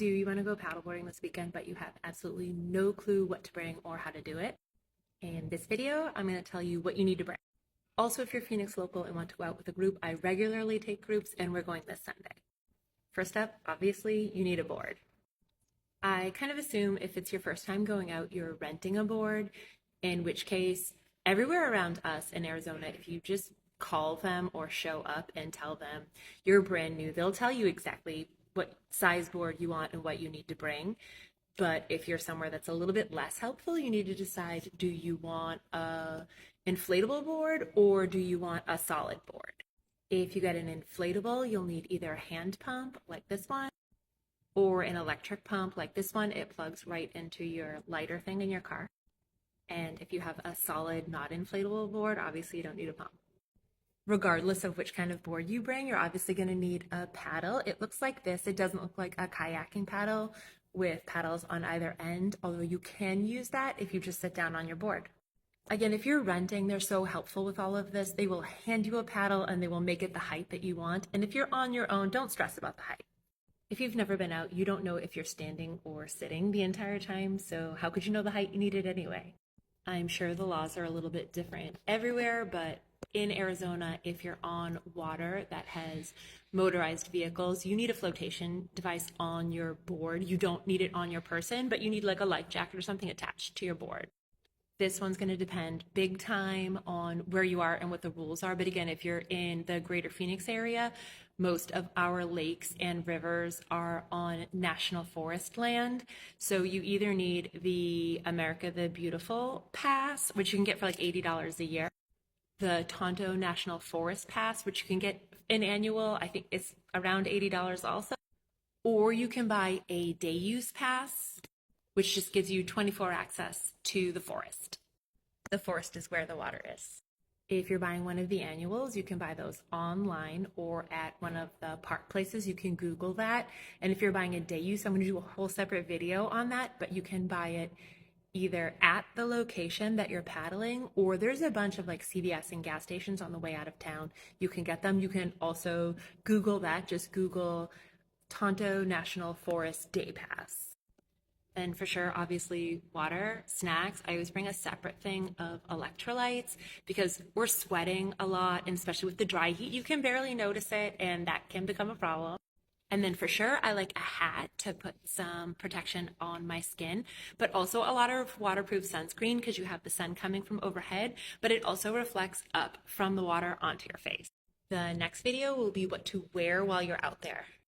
Do you want to go paddleboarding this weekend, but you have absolutely no clue what to bring or how to do it? In this video, I'm going to tell you what you need to bring. Also, if you're Phoenix local and want to go out with a group, I regularly take groups and we're going this Sunday. First up, obviously, you need a board. I kind of assume if it's your first time going out, you're renting a board, in which case, everywhere around us in Arizona, if you just call them or show up and tell them you're brand new, they'll tell you exactly what size board you want and what you need to bring. But if you're somewhere that's a little bit less helpful, you need to decide, do you want a inflatable board or do you want a solid board? If you get an inflatable, you'll need either a hand pump like this one or an electric pump like this one. It plugs right into your lighter thing in your car. And if you have a solid, not inflatable board, obviously you don't need a pump. Regardless of which kind of board you bring, you're obviously going to need a paddle. It looks like this. It doesn't look like a kayaking paddle with paddles on either end, although you can use that if you just sit down on your board. Again, if you're renting, they're so helpful with all of this. They will hand you a paddle and they will make it the height that you want. And if you're on your own, don't stress about the height. If you've never been out, you don't know if you're standing or sitting the entire time, so how could you know the height you needed anyway? I'm sure the laws are a little bit different everywhere, but in Arizona, if you're on water that has motorized vehicles, you need a flotation device on your board. You don't need it on your person, but you need like a life jacket or something attached to your board. This one's going to depend big time on where you are and what the rules are. But again, if you're in the greater Phoenix area, most of our lakes and rivers are on national forest land. So you either need the America the Beautiful pass, which you can get for like $80 a year, the Tonto National Forest Pass, which you can get an annual, I think it's around $80 also, or you can buy a day use pass, which just gives you 24 access to the forest. The forest is where the water is. If you're buying one of the annuals, you can buy those online or at one of the park places. You can Google that. And if you're buying a day use, I'm going to do a whole separate video on that, but you can buy it either at the location that you're paddling, or there's a bunch of like CVS and gas stations on the way out of town. You can get them. You can also Google that. Just Google Tonto National Forest Day Pass. And for sure, obviously, water, snacks. I always bring a separate thing of electrolytes because we're sweating a lot, and especially with the dry heat, you can barely notice it, and that can become a problem. And then for sure, I like a hat to put some protection on my skin, but also a lot of waterproof sunscreen because you have the sun coming from overhead, but it also reflects up from the water onto your face. The next video will be what to wear while you're out there.